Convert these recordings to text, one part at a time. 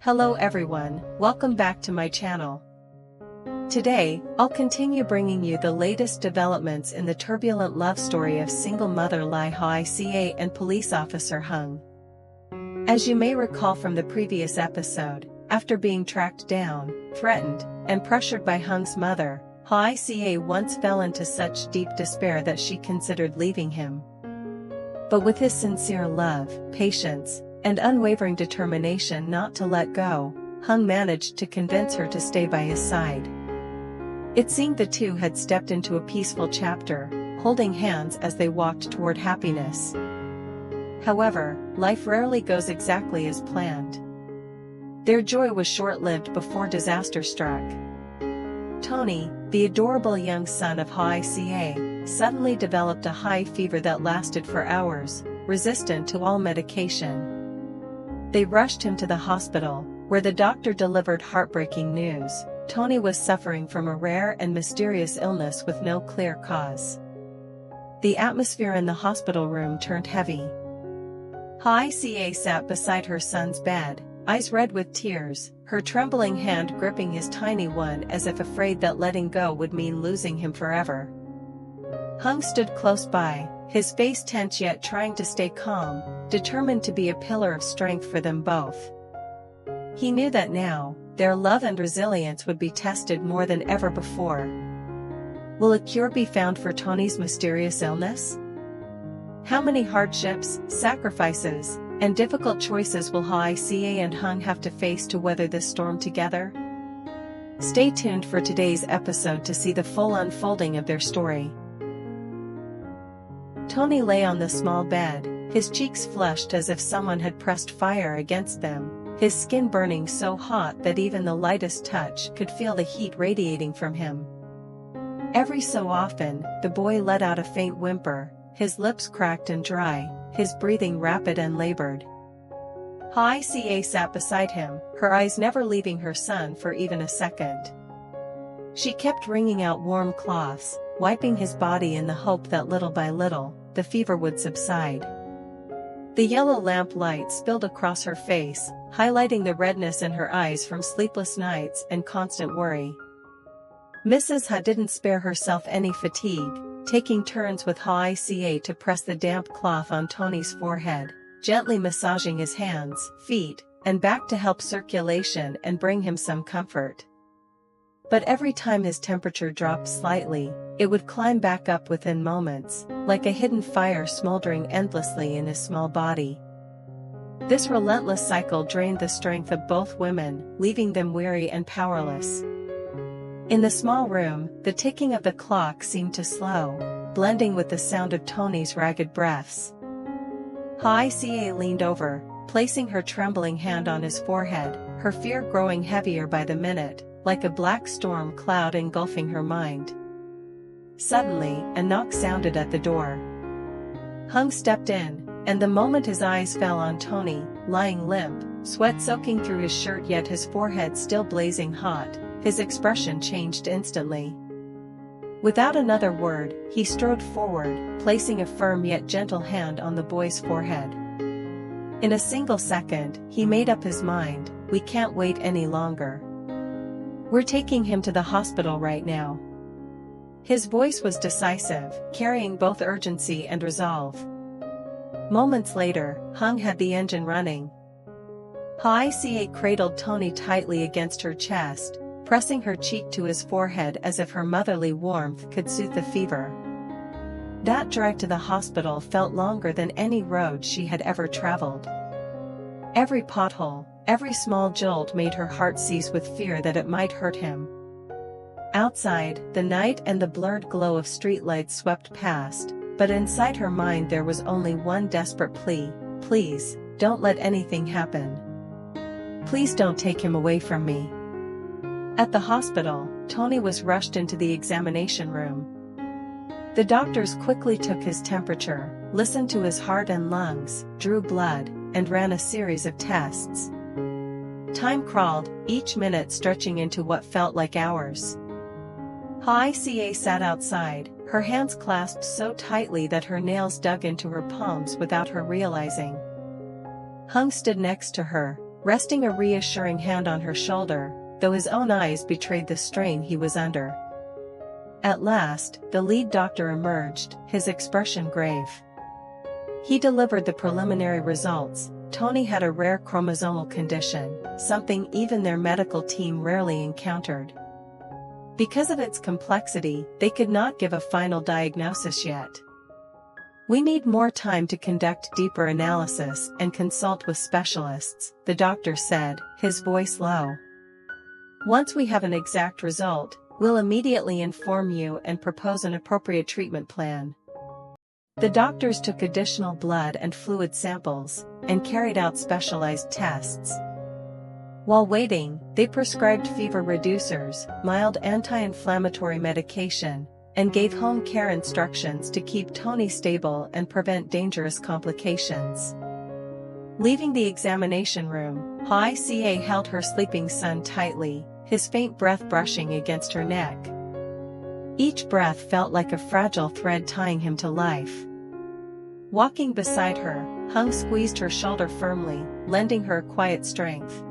Hello everyone, welcome back to my channel. Today, I'll continue bringing you the latest developments in the turbulent love story of single mother Ly Hoai Ca and police officer Hung. As you may recall from the previous episode, after being tracked down, threatened, and pressured by Hung's mother, Hoai Ca once fell into such deep despair that she considered leaving him. But with his sincere love, patience, and unwavering determination not to let go, Hung managed to convince her to stay by his side. It seemed the two had stepped into a peaceful chapter, holding hands as they walked toward happiness. However, life rarely goes exactly as planned. Their joy was short-lived before disaster struck. Tony, the adorable young son of Hoai Ca, suddenly developed a high fever that lasted for hours, resistant to all medication. They rushed him to the hospital, where the doctor delivered heartbreaking news. Tony was suffering from a rare and mysterious illness with no clear cause. The atmosphere in the hospital room turned heavy. Hoai Ca sat beside her son's bed, eyes red with tears, her trembling hand gripping his tiny one as if afraid that letting go would mean losing him forever. Hung stood close by, his face tense yet trying to stay calm, determined to be a pillar of strength for them both. He knew that now, their love and resilience would be tested more than ever before. Will a cure be found for Tony's mysterious illness? How many hardships, sacrifices, and difficult choices will Hoai Ca and Hung have to face to weather this storm together? Stay tuned for today's episode to see the full unfolding of their story. Tony lay on the small bed, his cheeks flushed as if someone had pressed fire against them, his skin burning so hot that even the lightest touch could feel the heat radiating from him. Every so often, the boy let out a faint whimper, his lips cracked and dry, his breathing rapid and labored. Hoai Ca sat beside him, her eyes never leaving her son for even a second. She kept wringing out warm cloths, wiping his body in the hope that little by little, the fever would subside. The yellow lamp light spilled across her face, highlighting the redness in her eyes from sleepless nights and constant worry. Mrs. Ha didn't spare herself any fatigue, taking turns with Hoai Ca to press the damp cloth on Tony's forehead, gently massaging his hands, feet, and back to help circulation and bring him some comfort. But every time his temperature dropped slightly, it would climb back up within moments, like a hidden fire smoldering endlessly in his small body. This relentless cycle drained the strength of both women, leaving them weary and powerless. In the small room, the ticking of the clock seemed to slow, blending with the sound of Tony's ragged breaths. Hoai Ca leaned over, placing her trembling hand on his forehead, her fear growing heavier by the minute, like a black storm cloud engulfing her mind. Suddenly, a knock sounded at the door. Hung stepped in, and the moment his eyes fell on Tony, lying limp, sweat soaking through his shirt yet his forehead still blazing hot, his expression changed instantly. Without another word, he strode forward, placing a firm yet gentle hand on the boy's forehead. In a single second, he made up his mind, "We can't wait any longer. We're taking him to the hospital right now." His voice was decisive, carrying both urgency and resolve. Moments later, Hung had the engine running. Hoai Ca cradled Tony tightly against her chest, pressing her cheek to his forehead as if her motherly warmth could soothe the fever. That drive to the hospital felt longer than any road she had ever traveled. Every pothole, every small jolt made her heart seize with fear that it might hurt him. Outside, the night and the blurred glow of streetlights swept past, but inside her mind there was only one desperate plea: "Please, don't let anything happen. Please don't take him away from me." At the hospital, Tony was rushed into the examination room. The doctors quickly took his temperature, listened to his heart and lungs, drew blood, and ran a series of tests. Time crawled, each minute stretching into what felt like hours. Hoai Ca sat outside, her hands clasped so tightly that her nails dug into her palms without her realizing. Hung stood next to her, resting a reassuring hand on her shoulder, though his own eyes betrayed the strain he was under. At last, the lead doctor emerged, his expression grave. He delivered the preliminary results. Tony had a rare chromosomal condition, something even their medical team rarely encountered. Because of its complexity, they could not give a final diagnosis yet. "We need more time to conduct deeper analysis and consult with specialists," the doctor said, his voice low. "Once we have an exact result, we'll immediately inform you and propose an appropriate treatment plan." The doctors took additional blood and fluid samples, and carried out specialized tests. While waiting, they prescribed fever reducers, mild anti-inflammatory medication, and gave home care instructions to keep Tony stable and prevent dangerous complications. Leaving the examination room, Hoai Ca held her sleeping son tightly, his faint breath brushing against her neck. Each breath felt like a fragile thread tying him to life. Walking beside her, Hung squeezed her shoulder firmly, lending her quiet strength.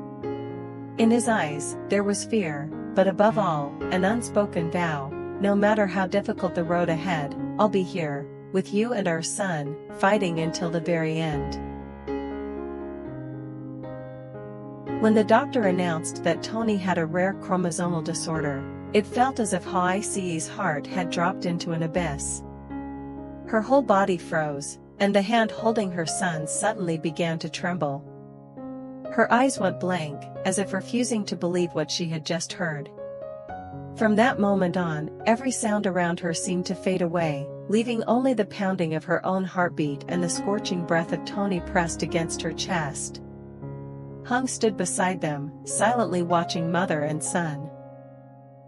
In his eyes, there was fear, but above all, an unspoken vow: no matter how difficult the road ahead, I'll be here, with you and our son, fighting until the very end. When the doctor announced that Tony had a rare chromosomal disorder, it felt as if Hoai Ca's heart had dropped into an abyss. Her whole body froze, and the hand holding her son suddenly began to tremble. Her eyes went blank, as if refusing to believe what she had just heard. From that moment on, every sound around her seemed to fade away, leaving only the pounding of her own heartbeat and the scorching breath of Tony pressed against her chest. Hung stood beside them, silently watching mother and son.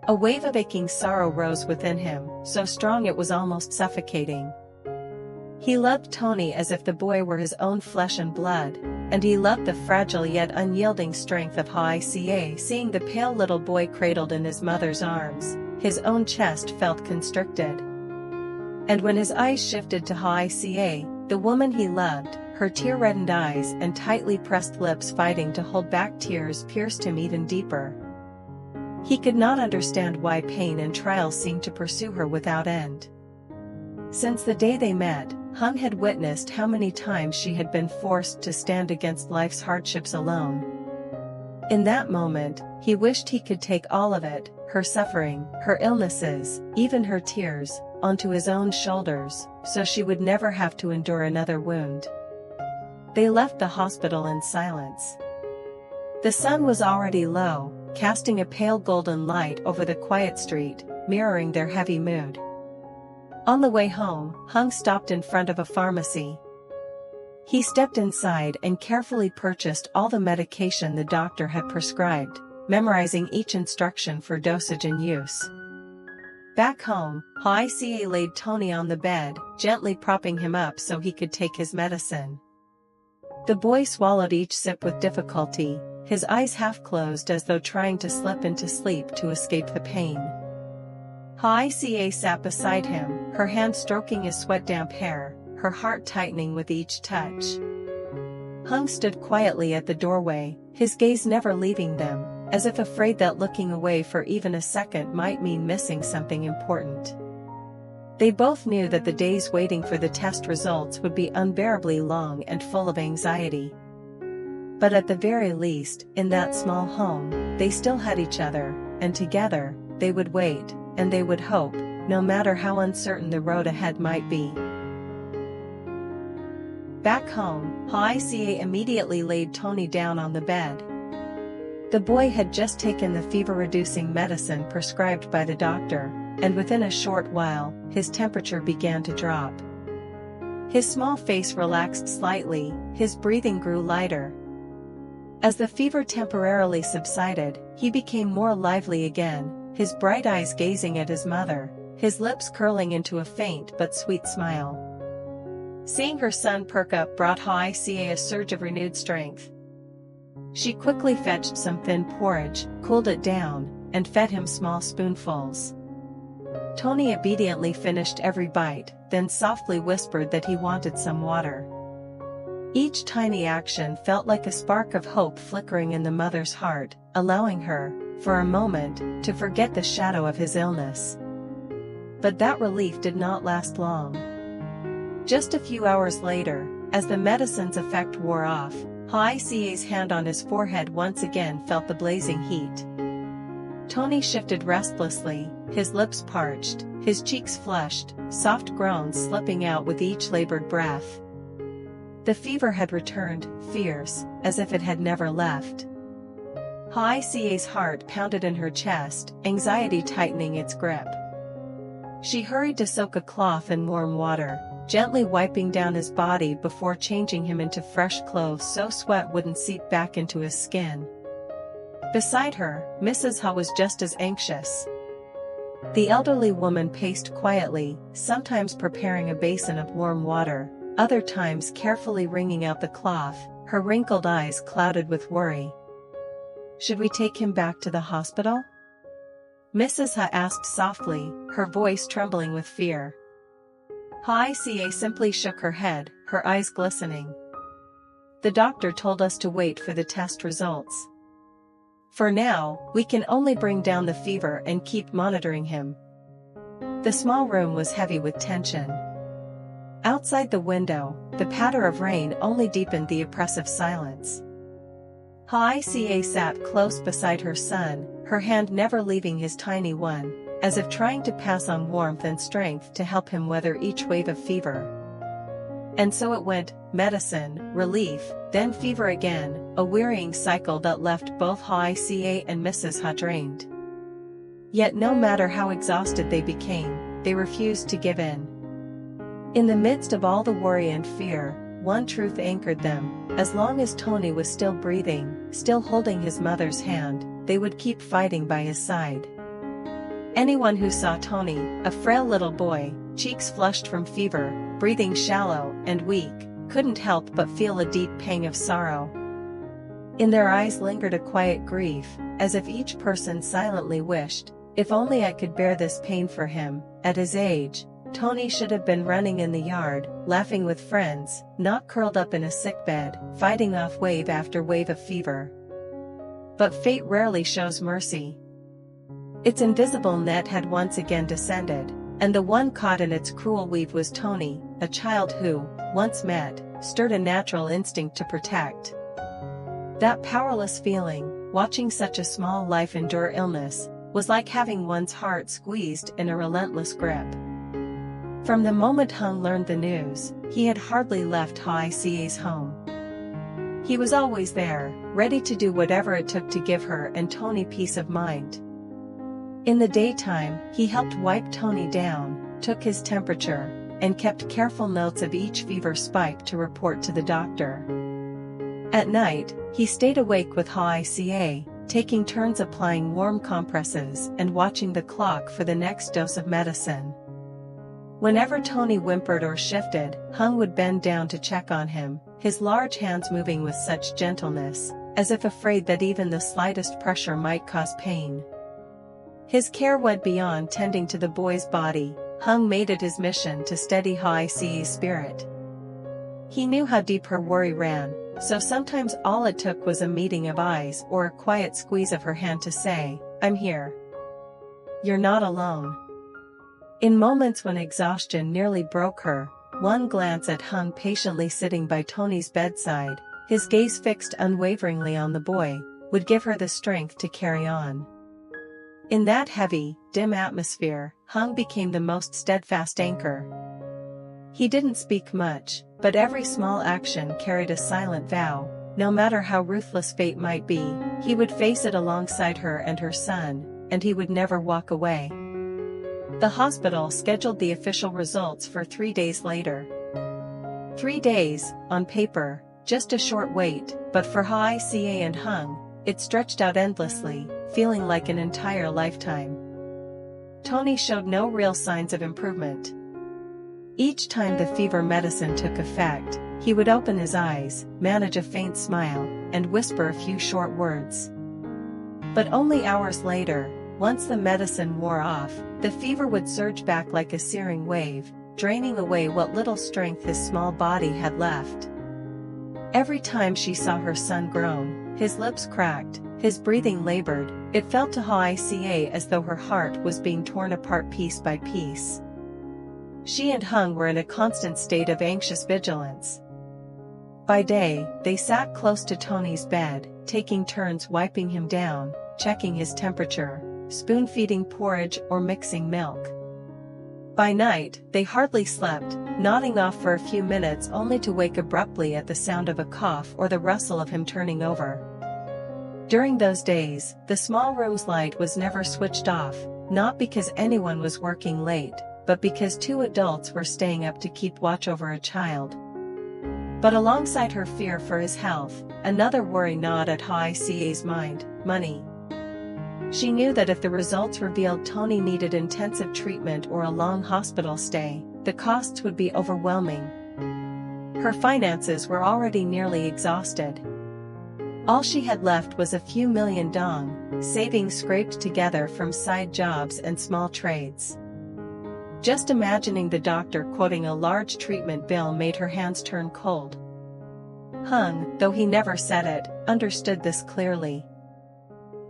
A wave of aching sorrow rose within him, so strong it was almost suffocating. He loved Tony as if the boy were his own flesh and blood, and he loved the fragile yet unyielding strength of Hoai Ca. Seeing the pale little boy cradled in his mother's arms, his own chest felt constricted. And when his eyes shifted to Hoai Ca, the woman he loved, her tear-reddened eyes and tightly pressed lips fighting to hold back tears pierced him even deeper. He could not understand why pain and trial seemed to pursue her without end. Since the day they met, Hung had witnessed how many times she had been forced to stand against life's hardships alone. In that moment, he wished he could take all of it, her suffering, her illnesses, even her tears, onto his own shoulders, so she would never have to endure another wound. They left the hospital in silence. The sun was already low, casting a pale golden light over the quiet street, mirroring their heavy mood. On the way home, Hung stopped in front of a pharmacy. He stepped inside and carefully purchased all the medication the doctor had prescribed, memorizing each instruction for dosage and use. Back home, Hoai Ca laid Tony on the bed, gently propping him up so he could take his medicine. The boy swallowed each sip with difficulty, his eyes half closed as though trying to slip into sleep to escape the pain. Hoai Ca sat beside him, her hand stroking his sweat-damp hair, her heart tightening with each touch. Hung stood quietly at the doorway, his gaze never leaving them, as if afraid that looking away for even a second might mean missing something important. They both knew that the days waiting for the test results would be unbearably long and full of anxiety. But at the very least, in that small home, they still had each other, and together, they would wait, and they would hope, no matter how uncertain the road ahead might be. Back home, Hoai Ca immediately laid Tony down on the bed. The boy had just taken the fever-reducing medicine prescribed by the doctor, and within a short while, his temperature began to drop. His small face relaxed slightly, his breathing grew lighter. As the fever temporarily subsided, he became more lively again, his bright eyes gazing at his mother, his lips curling into a faint but sweet smile. Seeing her son perk up brought Hoai Ca a surge of renewed strength. She quickly fetched some thin porridge, cooled it down, and fed him small spoonfuls. Tony obediently finished every bite, then softly whispered that he wanted some water. Each tiny action felt like a spark of hope flickering in the mother's heart, allowing her, for a moment, to forget the shadow of his illness. But that relief did not last long. Just a few hours later, as the medicine's effect wore off, Hoai Ca's hand on his forehead once again felt the blazing heat. Tony shifted restlessly, his lips parched, his cheeks flushed, soft groans slipping out with each labored breath. The fever had returned, fierce, as if it had never left. Hoai Ca's heart pounded in her chest, anxiety tightening its grip. She hurried to soak a cloth in warm water, gently wiping down his body before changing him into fresh clothes so sweat wouldn't seep back into his skin. Beside her, Mrs. Ha was just as anxious. The elderly woman paced quietly, sometimes preparing a basin of warm water, other times carefully wringing out the cloth, her wrinkled eyes clouded with worry. "Should we take him back to the hospital?" Mrs. Ha asked softly, her voice trembling with fear. Hoai Ca simply shook her head, her eyes glistening. "The doctor told us to wait for the test results. For now, we can only bring down the fever and keep monitoring him." The small room was heavy with tension. Outside the window, the patter of rain only deepened the oppressive silence. Hoai Ca sat close beside her son, her hand never leaving his tiny one, as if trying to pass on warmth and strength to help him weather each wave of fever. And so it went, medicine, relief, then fever again, a wearying cycle that left both Hoai Ca and Mrs. Ha drained. Yet no matter how exhausted they became, they refused to give in. In the midst of all the worry and fear, one truth anchored them: as long as Tony was still breathing, still holding his mother's hand, they would keep fighting by his side. Anyone who saw Tony, a frail little boy, cheeks flushed from fever, breathing shallow and weak, couldn't help but feel a deep pang of sorrow. In their eyes lingered a quiet grief, as if each person silently wished, "If only I could bear this pain for him." At his age, Tony should have been running in the yard, laughing with friends, not curled up in a sickbed, fighting off wave after wave of fever. But fate rarely shows mercy. Its invisible net had once again descended, and the one caught in its cruel weave was Tony, a child who, once met, stirred a natural instinct to protect. That powerless feeling, watching such a small life endure illness, was like having one's heart squeezed in a relentless grip. From the moment Hung learned the news, he had hardly left Hoai Ca's home. He was always there, ready to do whatever it took to give her and Tony peace of mind. In the daytime, he helped wipe Tony down, took his temperature, and kept careful notes of each fever spike to report to the doctor. At night, he stayed awake with Hoai Ca, taking turns applying warm compresses and watching the clock for the next dose of medicine. Whenever Tony whimpered or shifted, Hung would bend down to check on him, his large hands moving with such gentleness, as if afraid that even the slightest pressure might cause pain. His care went beyond tending to the boy's body. Hung made it his mission to steady Hoai Ca's spirit. He knew how deep her worry ran, so sometimes all it took was a meeting of eyes or a quiet squeeze of her hand to say, "I'm here. You're not alone." In moments when exhaustion nearly broke her, one glance at Hung patiently sitting by Tony's bedside, his gaze fixed unwaveringly on the boy, would give her the strength to carry on. In that heavy, dim atmosphere, Hung became the most steadfast anchor. He didn't speak much, but every small action carried a silent vow: no matter how ruthless fate might be, he would face it alongside her and her son, and he would never walk away. The hospital scheduled the official results for 3 days later. 3 days, on paper, just a short wait, but for Hoai Ca and Hung, it stretched out endlessly, feeling like an entire lifetime. Tony showed no real signs of improvement. Each time the fever medicine took effect, he would open his eyes, manage a faint smile, and whisper a few short words. But only hours later, once the medicine wore off, the fever would surge back like a searing wave, draining away what little strength his small body had left. Every time she saw her son groan, his lips cracked, his breathing labored, it felt to Hoai Ca as though her heart was being torn apart piece by piece. She and Hung were in a constant state of anxious vigilance. By day, they sat close to Tony's bed, taking turns wiping him down, checking his temperature, spoon-feeding porridge or mixing milk. By night, they hardly slept, nodding off for a few minutes only to wake abruptly at the sound of a cough or the rustle of him turning over. During those days, the small room's light was never switched off, not because anyone was working late, but because two adults were staying up to keep watch over a child. But alongside her fear for his health, another worry gnawed at Hoai Ca's mind: money. She knew that if the results revealed Tony needed intensive treatment or a long hospital stay, the costs would be overwhelming. Her finances were already nearly exhausted. All she had left was a few million dong, savings scraped together from side jobs and small trades. Just imagining the doctor quoting a large treatment bill made her hands turn cold. Hung, though he never said it, understood this clearly.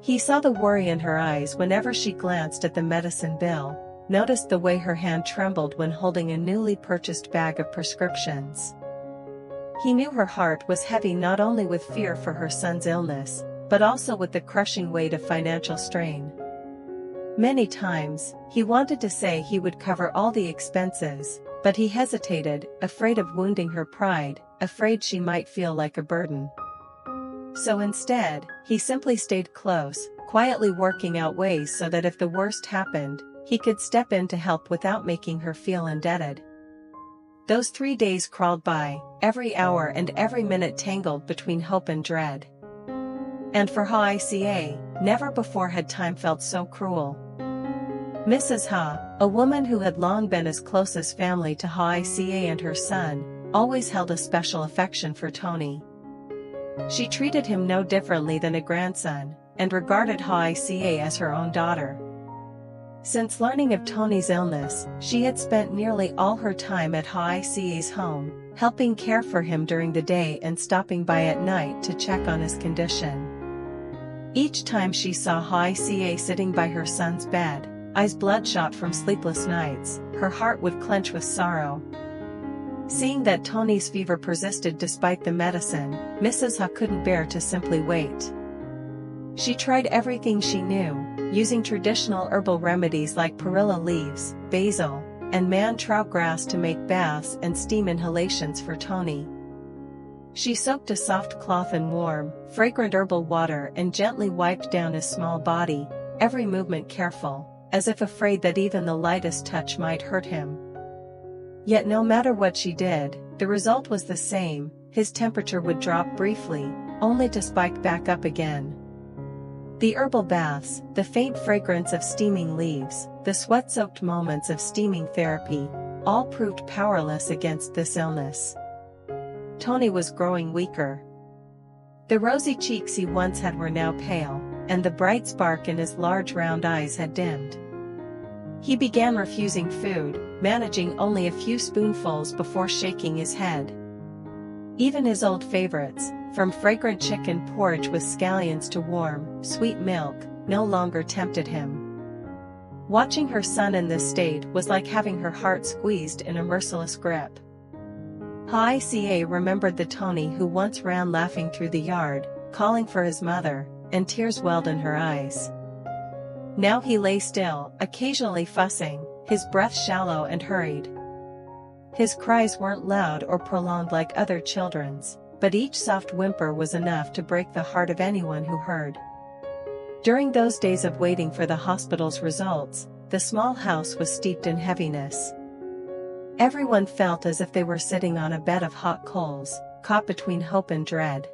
He saw the worry in her eyes whenever she glanced at the medicine bill, noticed the way her hand trembled when holding a newly purchased bag of prescriptions. He knew her heart was heavy not only with fear for her son's illness, but also with the crushing weight of financial strain. Many times, he wanted to say he would cover all the expenses, but he hesitated, afraid of wounding her pride, afraid she might feel like a burden. So instead, he simply stayed close, quietly working out ways so that if the worst happened, he could step in to help without making her feel indebted. Those 3 days crawled by, every hour and every minute tangled between hope and dread. And for Hoai Ca, never before had time felt so cruel. Mrs. Ha, a woman who had long been as close as family to Hoai Ca and her son, always held a special affection for Tony. She treated him no differently than a grandson, and regarded Hoai Ca as her own daughter. Since learning of Tony's illness, she had spent nearly all her time at Hoai Ca's home, helping care for him during the day and stopping by at night to check on his condition. Each time she saw Hoai Ca sitting by her son's bed, eyes bloodshot from sleepless nights, her heart would clench with sorrow. Seeing that Tony's fever persisted despite the medicine, Mrs. Ha couldn't bear to simply wait. She tried everything she knew, using traditional herbal remedies like perilla leaves, basil, and man-trau grass to make baths and steam inhalations for Tony. She soaked a soft cloth in warm, fragrant herbal water and gently wiped down his small body, every movement careful, as if afraid that even the lightest touch might hurt him. Yet no matter what she did, the result was the same: his temperature would drop briefly, only to spike back up again. The herbal baths, the faint fragrance of steaming leaves, the sweat-soaked moments of steaming therapy, all proved powerless against this illness. Tony was growing weaker. The rosy cheeks he once had were now pale, and the bright spark in his large round eyes had dimmed. He began refusing food, managing only a few spoonfuls before shaking his head. Even his old favorites, from fragrant chicken porridge with scallions to warm, sweet milk, no longer tempted him. Watching her son in this state was like having her heart squeezed in a merciless grip. Hoai Ca remembered the Tony who once ran laughing through the yard, calling for his mother, and tears welled in her eyes. Now he lay still, occasionally fussing, his breath shallow and hurried. His cries weren't loud or prolonged like other children's, but each soft whimper was enough to break the heart of anyone who heard. During those days of waiting for the hospital's results, the small house was steeped in heaviness. Everyone felt as if they were sitting on a bed of hot coals, caught between hope and dread.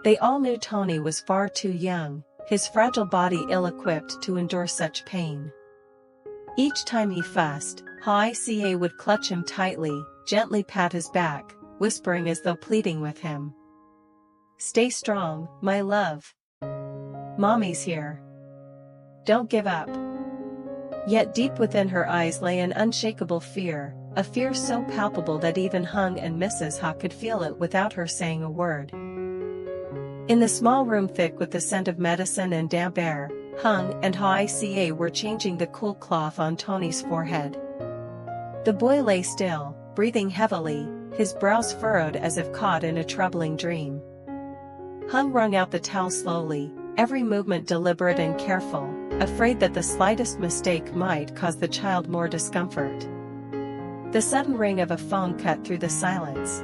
They all knew Tony was far too young, his fragile body ill-equipped to endure such pain. Each time he fussed, Hoai Ca would clutch him tightly, gently pat his back, whispering as though pleading with him. "Stay strong, my love. Mommy's here. Don't give up." Yet deep within her eyes lay an unshakable fear, a fear so palpable that even Hung and Mrs. Ha could feel it without her saying a word. In the small room thick with the scent of medicine and damp air, Hung and Hoai Ca were changing the cool cloth on Tony's forehead. The boy lay still, breathing heavily, his brows furrowed as if caught in a troubling dream. Hung wrung out the towel slowly, every movement deliberate and careful, afraid that the slightest mistake might cause the child more discomfort. The sudden ring of a phone cut through the silence.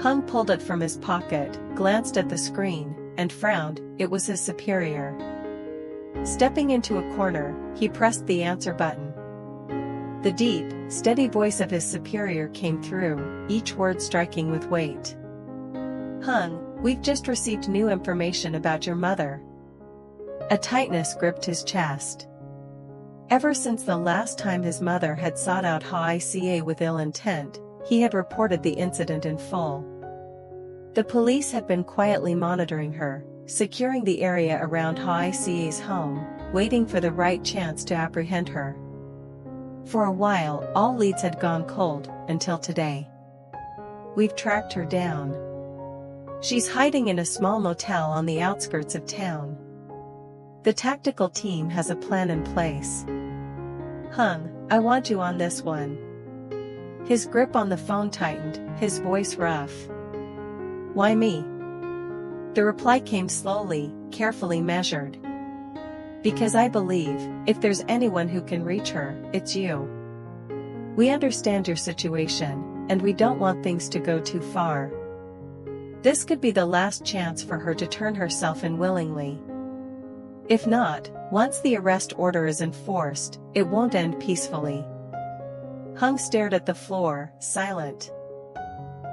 Hung pulled it from his pocket, glanced at the screen, and frowned. It was his superior. Stepping into a corner, he pressed the answer button. The deep, steady voice of his superior came through, each word striking with weight. Hung, we've just received new information about your mother. A tightness gripped his chest. Ever since the last time his mother had sought out Hoai Ca with ill intent, he had reported the incident in full. The police had been quietly monitoring her, securing the area around Hoai Ca's home, waiting for the right chance to apprehend her. For a while, all leads had gone cold, until today. We've tracked her down. She's hiding in a small motel on the outskirts of town. The tactical team has a plan in place. Hung, I want you on this one. His grip on the phone tightened, his voice rough. Why me? The reply came slowly, carefully measured. Because I believe, if there's anyone who can reach her, it's you. We understand your situation, and we don't want things to go too far. This could be the last chance for her to turn herself in willingly. If not, once the arrest order is enforced, it won't end peacefully. Hung stared at the floor, silent.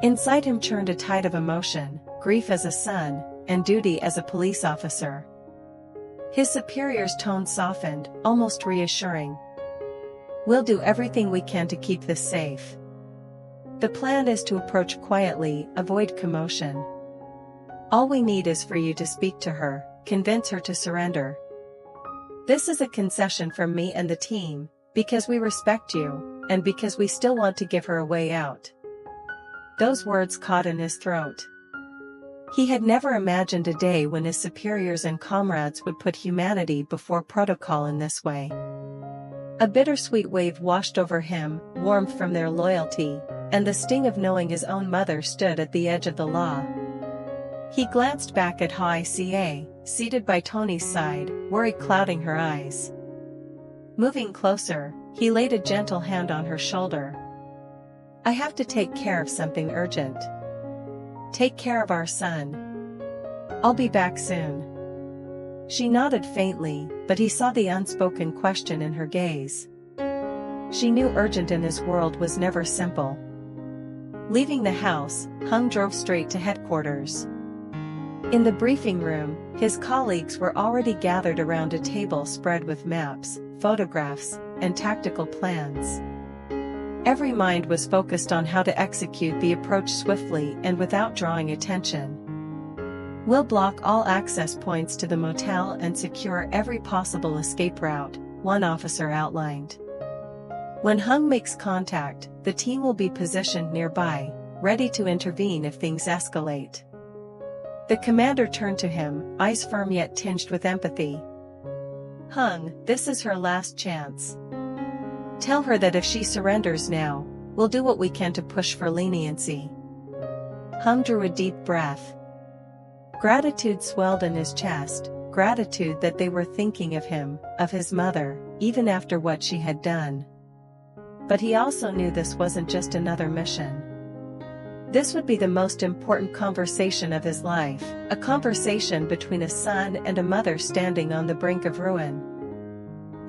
Inside him churned a tide of emotion, grief as a son, and duty as a police officer. His superior's tone softened, almost reassuring. We'll do everything we can to keep this safe. The plan is to approach quietly, avoid commotion. All we need is for you to speak to her, convince her to surrender. This is a concession from me and the team, because we respect you, and because we still want to give her a way out. Those words caught in his throat. He had never imagined a day when his superiors and comrades would put humanity before protocol in this way. A bittersweet wave washed over him, warmth from their loyalty, and the sting of knowing his own mother stood at the edge of the law. He glanced back at Hoai Ca, seated by Tony's side, worry clouding her eyes. Moving closer, he laid a gentle hand on her shoulder. I have to take care of something urgent. Take care of our son. I'll be back soon. She nodded faintly, but he saw the unspoken question in her gaze. She knew urgent in his world was never simple. Leaving the house, Hung drove straight to headquarters. In the briefing room, his colleagues were already gathered around a table spread with maps, photographs, and tactical plans. Every mind was focused on how to execute the approach swiftly and without drawing attention. We'll block all access points to the motel and secure every possible escape route, one officer outlined. When Hung makes contact, the team will be positioned nearby, ready to intervene if things escalate. The commander turned to him, eyes firm yet tinged with empathy. Hung, this is her last chance. Tell her that if she surrenders now, we'll do what we can to push for leniency. Hung drew a deep breath. Gratitude swelled in his chest, gratitude that they were thinking of him, of his mother, even after what she had done. But he also knew this wasn't just another mission. This would be the most important conversation of his life, a conversation between a son and a mother standing on the brink of ruin.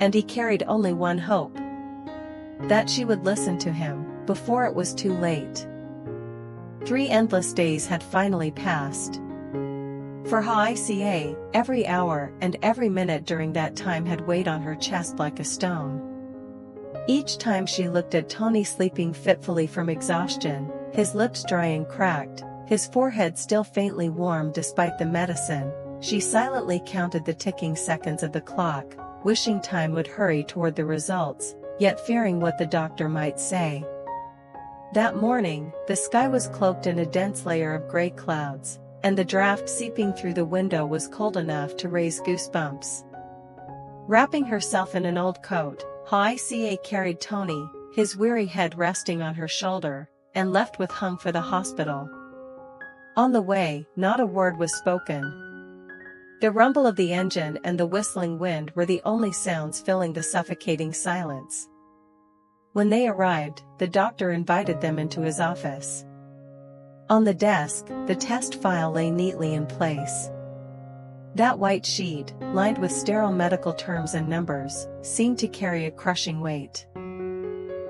And he carried only one hope. That she would listen to him, before it was too late. 3 endless days had finally passed. For Hoai Ca, every hour and every minute during that time had weighed on her chest like a stone. Each time she looked at Tony sleeping fitfully from exhaustion, his lips dry and cracked, his forehead still faintly warm despite the medicine, she silently counted the ticking seconds of the clock, wishing time would hurry toward the results, yet fearing what the doctor might say. That morning, the sky was cloaked in a dense layer of gray clouds, and the draft seeping through the window was cold enough to raise goosebumps. Wrapping herself in an old coat, Hoai Ca carried Tony, his weary head resting on her shoulder, and left with Hung for the hospital. On the way, not a word was spoken. The rumble of the engine and the whistling wind were the only sounds filling the suffocating silence. When they arrived, the doctor invited them into his office. On the desk, the test file lay neatly in place. That white sheet, lined with sterile medical terms and numbers, seemed to carry a crushing weight.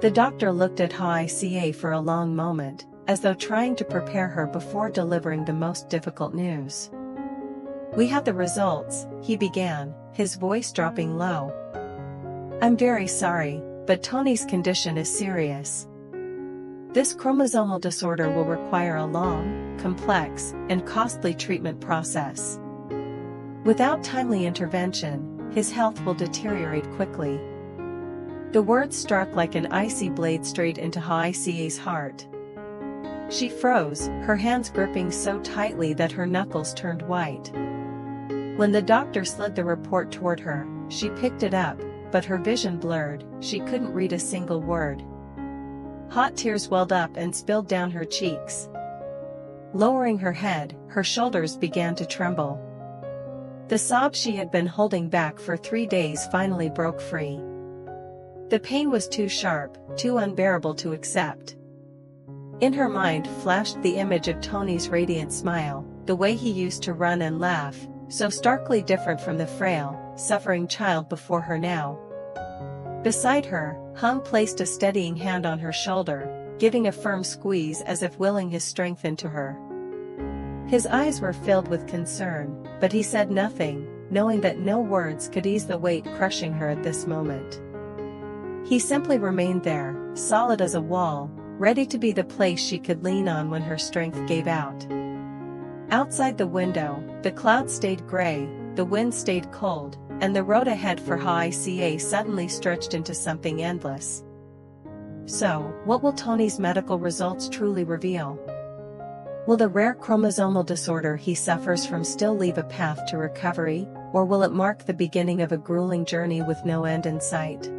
The doctor looked at Hoai Ca for a long moment, as though trying to prepare her before delivering the most difficult news. "We have the results," he began, his voice dropping low. "I'm very sorry, but Tony's condition is serious. This chromosomal disorder will require a long, complex, and costly treatment process. Without timely intervention, his health will deteriorate quickly." The words struck like an icy blade straight into Hoai Ca's heart. She froze, her hands gripping so tightly that her knuckles turned white. When the doctor slid the report toward her, she picked it up, but her vision blurred, she couldn't read a single word. Hot tears welled up and spilled down her cheeks. Lowering her head, her shoulders began to tremble. The sobs she had been holding back for 3 days finally broke free. The pain was too sharp, too unbearable to accept. In her mind flashed the image of Tony's radiant smile, the way he used to run and laugh, so starkly different from the frail, suffering child before her now. Beside her, Hung placed a steadying hand on her shoulder, giving a firm squeeze as if willing his strength into her. His eyes were filled with concern, but he said nothing, knowing that no words could ease the weight crushing her at this moment. He simply remained there, solid as a wall, ready to be the place she could lean on when her strength gave out. Outside the window, the clouds stayed gray, the wind stayed cold, and the road ahead for Hoai Ca suddenly stretched into something endless. So, what will Tony's medical results truly reveal? Will the rare chromosomal disorder he suffers from still leave a path to recovery, or will it mark the beginning of a grueling journey with no end in sight?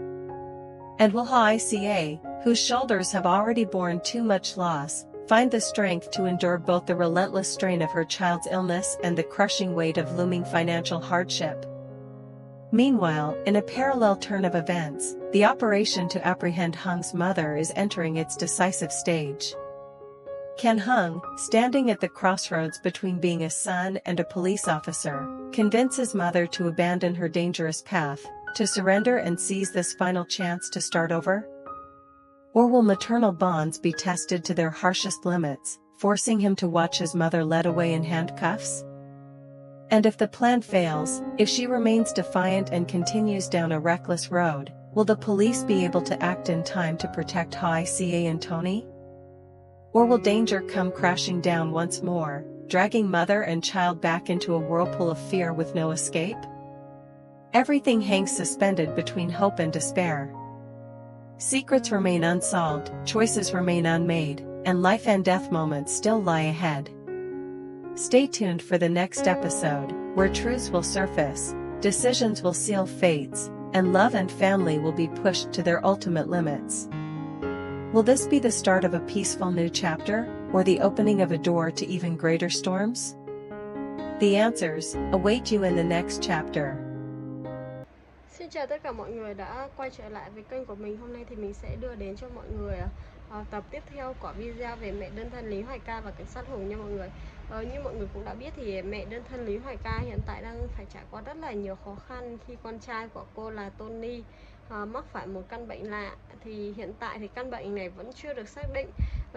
And will Hoai Ca, whose shoulders have already borne too much loss, find the strength to endure both the relentless strain of her child's illness and the crushing weight of looming financial hardship? Meanwhile, in a parallel turn of events, the operation to apprehend Hung's mother is entering its decisive stage. Can Hung, standing at the crossroads between being a son and a police officer, convince his mother to abandon her dangerous path, to surrender and seize this final chance to start over? Or will maternal bonds be tested to their harshest limits, forcing him to watch his mother led away in handcuffs? And if the plan fails, if she remains defiant and continues down a reckless road, will the police be able to act in time to protect Hoai Ca and Tony? Or will danger come crashing down once more, dragging mother and child back into a whirlpool of fear with no escape? Everything hangs suspended between hope and despair. Secrets remain unsolved, choices remain unmade, and life and death moments still lie ahead. Stay tuned for the next episode, where truths will surface, decisions will seal fates, and love and family will be pushed to their ultimate limits. Will this be the start of a peaceful new chapter, or the opening of a door to even greater storms? The answers await you in the next chapter. Xin chào tất cả mọi người đã quay trở lại với kênh của mình. Hôm nay thì mình sẽ đưa đến cho mọi người tập tiếp theo của video về mẹ đơn thân Ly Hoai Ca và cảnh sát Hùng nha mọi người. Như mọi người cũng đã biết thì mẹ đơn thân Ly Hoai Ca hiện tại đang phải trải qua rất là nhiều khó khăn khi con trai của cô là Tony mắc phải một căn bệnh lạ. Thì hiện tại thì căn bệnh này vẫn chưa được xác định,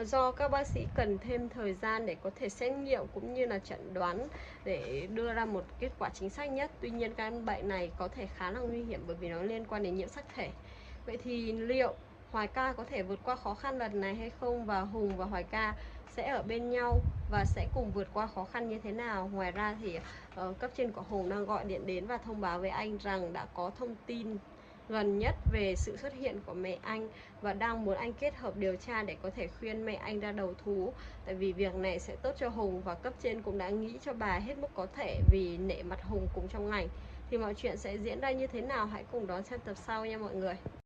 do các bác sĩ cần thêm thời gian để có thể xét nghiệm cũng như là chẩn đoán để đưa ra một kết quả chính xác nhất. Tuy nhiên căn bệnh này có thể khá là nguy hiểm bởi vì nó liên quan đến nhiễm sắc thể. Vậy thì liệu Hoai Ca có thể vượt qua khó khăn lần này hay không, và Hùng và Hoai Ca sẽ ở bên nhau và sẽ cùng vượt qua khó khăn như thế nào? Ngoài ra thì cấp trên của Hùng đang gọi điện đến và thông báo với anh rằng đã có thông tin gần nhất về sự xuất hiện của mẹ anh và đang muốn anh kết hợp điều tra để có thể khuyên mẹ anh ra đầu thú. Tại vì việc này sẽ tốt cho Hùng và cấp trên cũng đã nghĩ cho bà hết mức có thể vì nể mặt Hùng cùng trong ngành. Thì mọi chuyện sẽ diễn ra như thế nào hãy cùng đón xem tập sau nha mọi người.